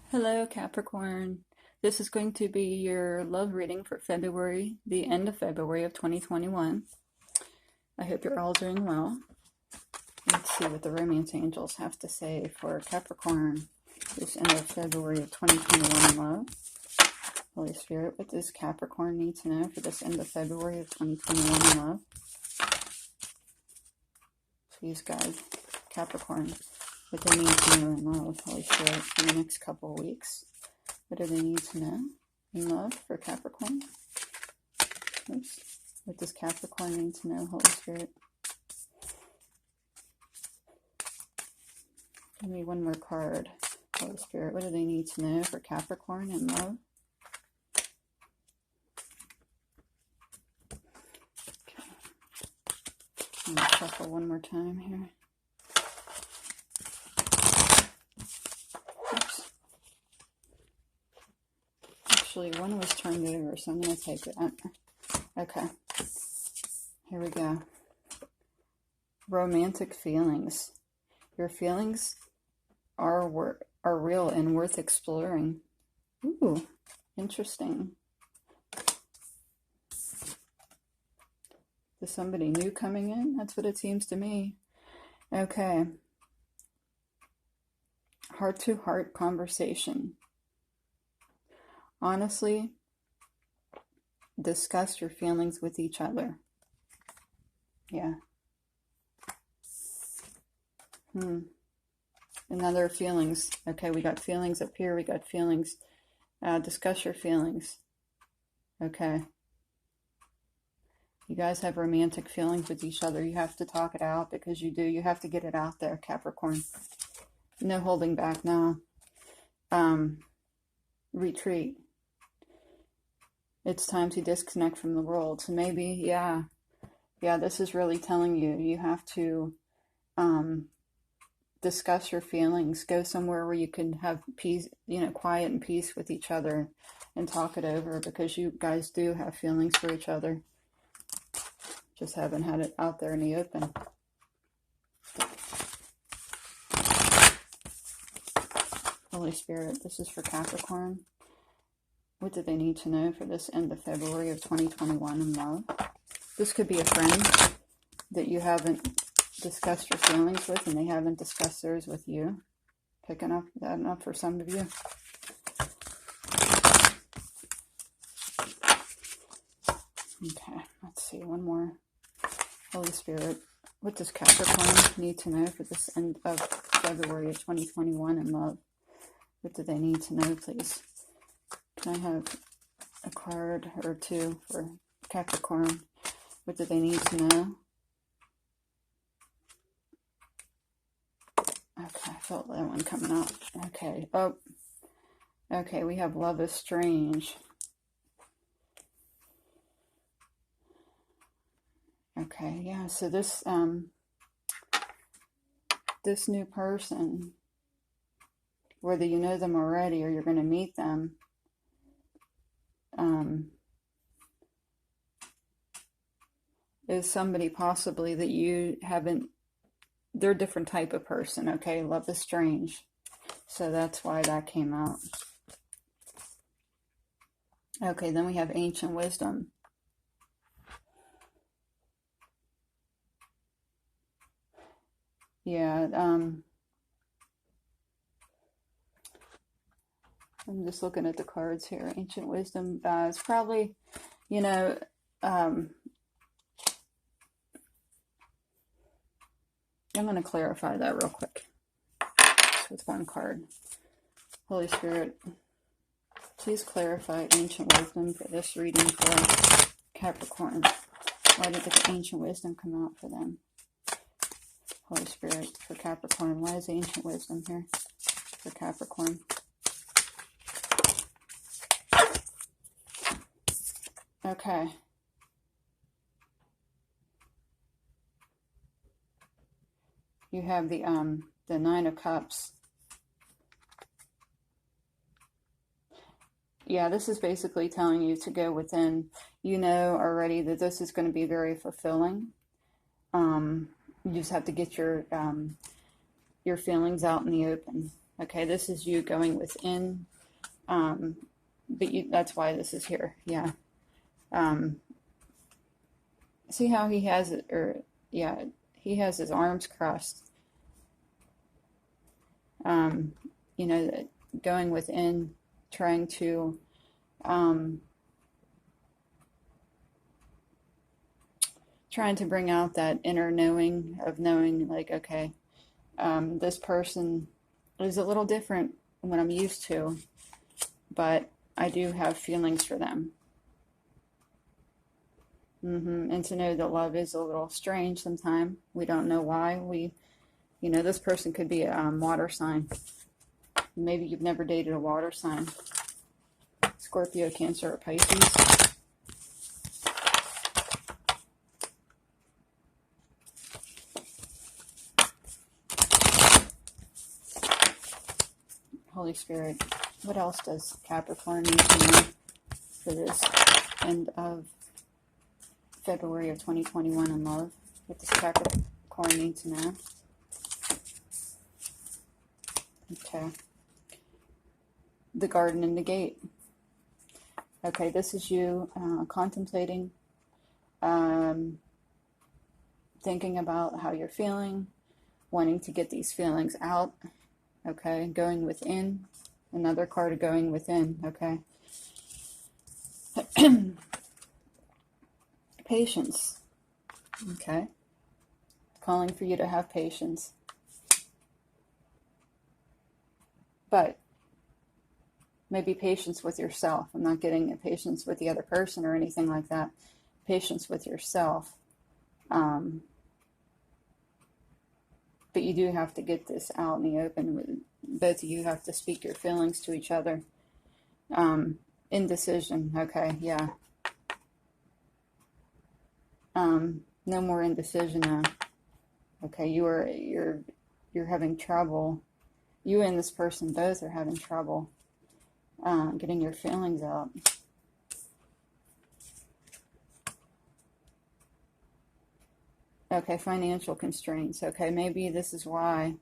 Hello, Capricorn. This is going to be your love reading for February, the end of February of 2021. I hope you're all doing well. Let's see what the romance angels have to say for Capricorn this end of February of 2021 love. Holy Spirit, what does Capricorn need to know for this end of February of 2021 love? Please guide Capricorn what they need to know in love, Holy Spirit, for the next couple of weeks. What do they need to know in love for Capricorn? Oops. What does Capricorn need to know, Holy Spirit? Give me one more card, Holy Spirit. What do they need to know for Capricorn in love? Okay. I'm going to shuffle one more time here. Oops. Actually, one was turned over, so I'm going to take it out. Okay. Here we go. Romantic feelings. Your feelings are real and worth exploring. Ooh, interesting. Is somebody new coming in? That's what it seems to me. Okay. Heart-to-heart conversation. Honestly, discuss your feelings with each other. Yeah. Another feelings. Okay, we got feelings up here. We got feelings. Discuss your feelings. Okay. You guys have romantic feelings with each other. You have to talk it out because you do. You have to get it out there, Capricorn. No holding back now. Retreat. It's time to disconnect from the world. So maybe, yeah, this is really telling you have to discuss your feelings. Go somewhere where you can have peace, quiet and peace with each other and talk it over, because you guys do have feelings for each other. Just haven't had it out there in the open. Holy Spirit, this is for Capricorn. What do they need to know for this end of February of 2021 in love? This could be a friend that you haven't discussed your feelings with, and they haven't discussed theirs with you. Picking up that up for some of you. Okay, let's see, one more. Holy Spirit, what does Capricorn need to know for this end of February of 2021 in love? What do they need to know, please? Can I have a card or two for Capricorn? What do they need to know? Okay, I felt that one coming up. Okay, okay, we have love is strange. Okay, yeah, so this new person, whether you know them already or you're going to meet them, is somebody possibly that you haven't, they're a different type of person, okay? Love is strange. So that's why that came out. Okay, then we have ancient wisdom. Yeah, I'm just looking at the cards here. Ancient wisdom, it's probably, I'm going to clarify that real quick with one card. Holy Spirit, please clarify ancient wisdom for this reading for Capricorn. Why did the ancient wisdom come out for them? Holy Spirit, for Capricorn. Why is ancient wisdom here for Capricorn? Okay. You have the Nine of Cups. Yeah, this is basically telling you to go within. You know already that this is going to be very fulfilling. You just have to get your feelings out in the open. Okay, this is you going within, but that's why this is here. Yeah. See how he has it, or yeah, he has his arms crossed. You know, going within, trying to bring out that inner knowing of knowing, like, okay, this person is a little different than what I'm used to, but I do have feelings for them. And to know that love is a little strange sometimes. We don't know why. You know, this person could be a water sign. Maybe you've never dated a water sign. Scorpio, Cancer, or Pisces. Holy Spirit, what else does Capricorn need to know for this end of February of 2021 in love? What does Capricorn need to know? Okay. The garden and the gate. Okay, this is you contemplating, thinking about how you're feeling, wanting to get these feelings out. Okay, going within. Another card of going within. Okay. Patience. Okay. Calling for you to have patience. But maybe patience with yourself. I'm not getting a patience with the other person or anything like that. Patience with yourself. But you do have to get this out in the open. Both of you have to speak your feelings to each other. Indecision. Okay, yeah. No more indecision now. Okay, you're having trouble. You and this person both are having trouble getting your feelings out. Okay, financial constraints. Okay, maybe this is why.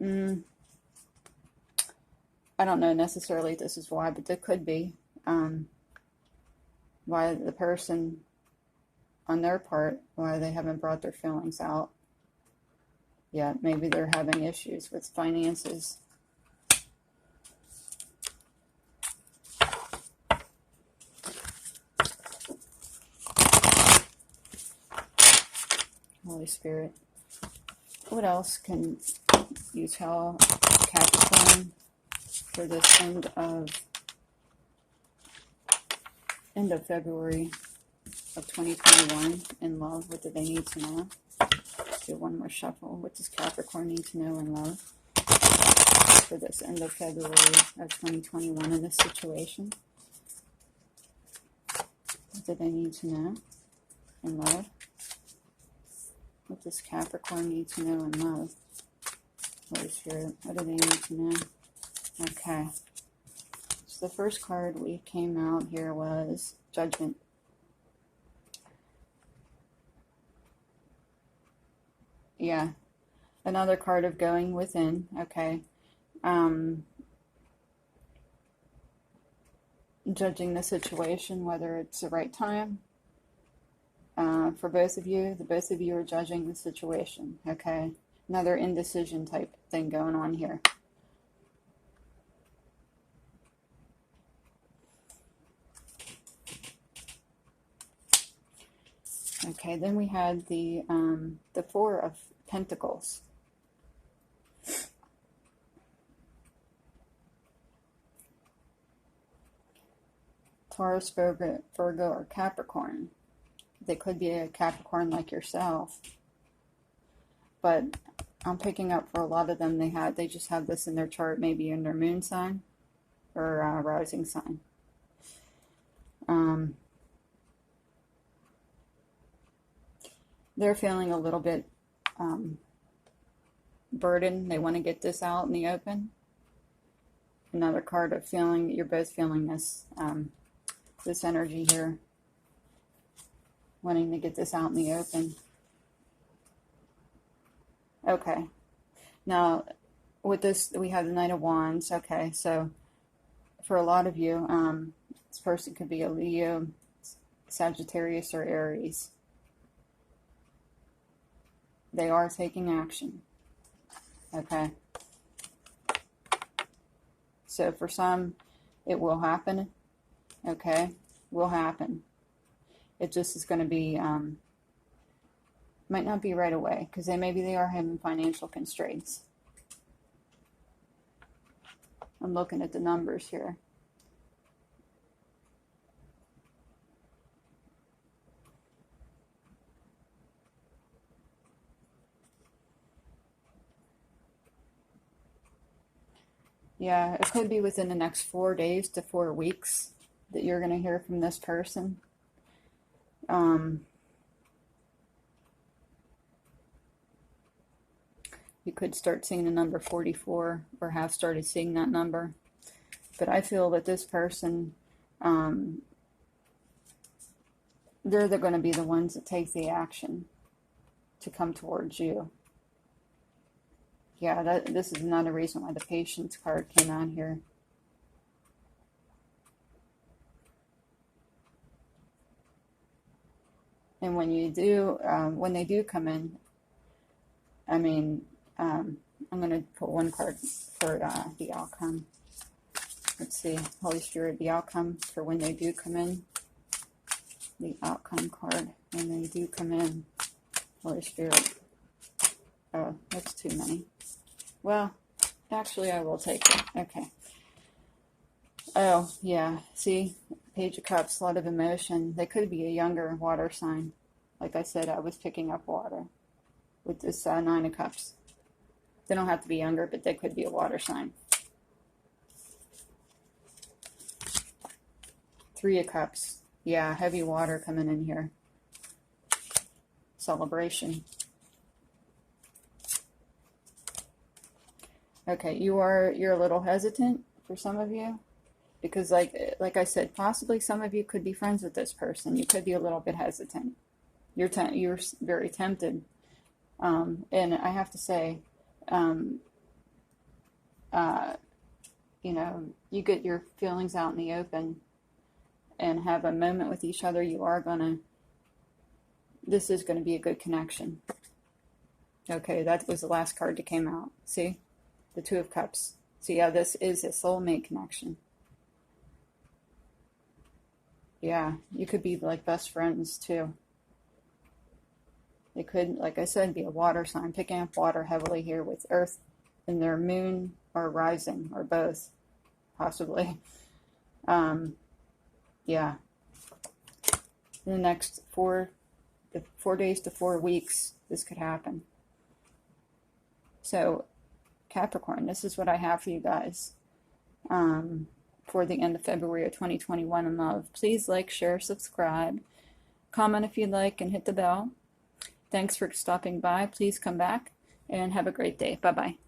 I don't know necessarily this is why, but there could be why the person on their part, why they haven't brought their feelings out yet. Maybe they're having issues with finances. Holy Spirit. What else can you tell Capricorn for this end of February of 2021 in love? What do they need to know? Let's do one more shuffle. What does Capricorn need to know in love for this end of February of 2021 in this situation? What do they need to know in love? What does Capricorn need to know in love? Holy Spirit, what do they need to know? Okay. So the first card we came out here was Judgment. Yeah. Another card of going within. Okay. Judging the situation, whether it's the right time. For both of you, both of you are judging the situation. Okay. Another indecision type thing going on here. Okay, then we had the Four of Pentacles. Taurus, Virgo, or Capricorn. They could be a Capricorn like yourself. But I'm picking up for a lot of them, they just have this in their chart, maybe in their moon sign or rising sign. They're feeling a little bit burdened. They want to get this out in the open. Another card of feeling, you're both feeling this, this energy here. Wanting to get this out in the open. Okay. Now, with this, we have the Knight of Wands. Okay, so for a lot of you, this person could be a Leo, Sagittarius, or Aries. They are taking action. Okay. So for some, it will happen. Okay, will happen. It just is going to be, might not be right away, because maybe they are having financial constraints. I'm looking at the numbers here. Yeah, it could be within the next 4 days to 4 weeks that you're going to hear from this person. You could start seeing the number 44 or have started seeing that number. But I feel that this person, they're going to be the ones that take the action to come towards you. Yeah, this is another reason why the Patience card came out here. And when you do, when they do come in, I mean, I'm going to put one card for the outcome. Let's see, Holy Spirit, the outcome for when they do come in. The outcome card, when they do come in. Holy Spirit. Oh, that's too many. Well, actually, I will take it. Okay. Oh, yeah. See, Page of Cups, a lot of emotion. They could be a younger water sign. Like I said, I was picking up water with this Nine of Cups. They don't have to be younger, but they could be a water sign. Three of Cups. Yeah, heavy water coming in here. Celebration. Okay, you're a little hesitant for some of you, because like I said, possibly some of you could be friends with this person. You could be a little bit hesitant. You're very tempted, and I have to say, you know, you get your feelings out in the open and have a moment with each other. This is gonna be a good connection. Okay, that was the last card that came out. See? The Two of Cups. See how this is a soulmate connection. Yeah, you could be like best friends too. It could, like I said, be a water sign, picking up water heavily here with Earth and their moon or rising or both, possibly. Yeah. In the next 4 days to 4 weeks, this could happen. So, Capricorn, this is what I have for you guys for the end of February of 2021 in love. Please like, share, subscribe, comment if you'd like, and hit the bell. Thanks for stopping by. Please come back and have a great day. Bye-bye.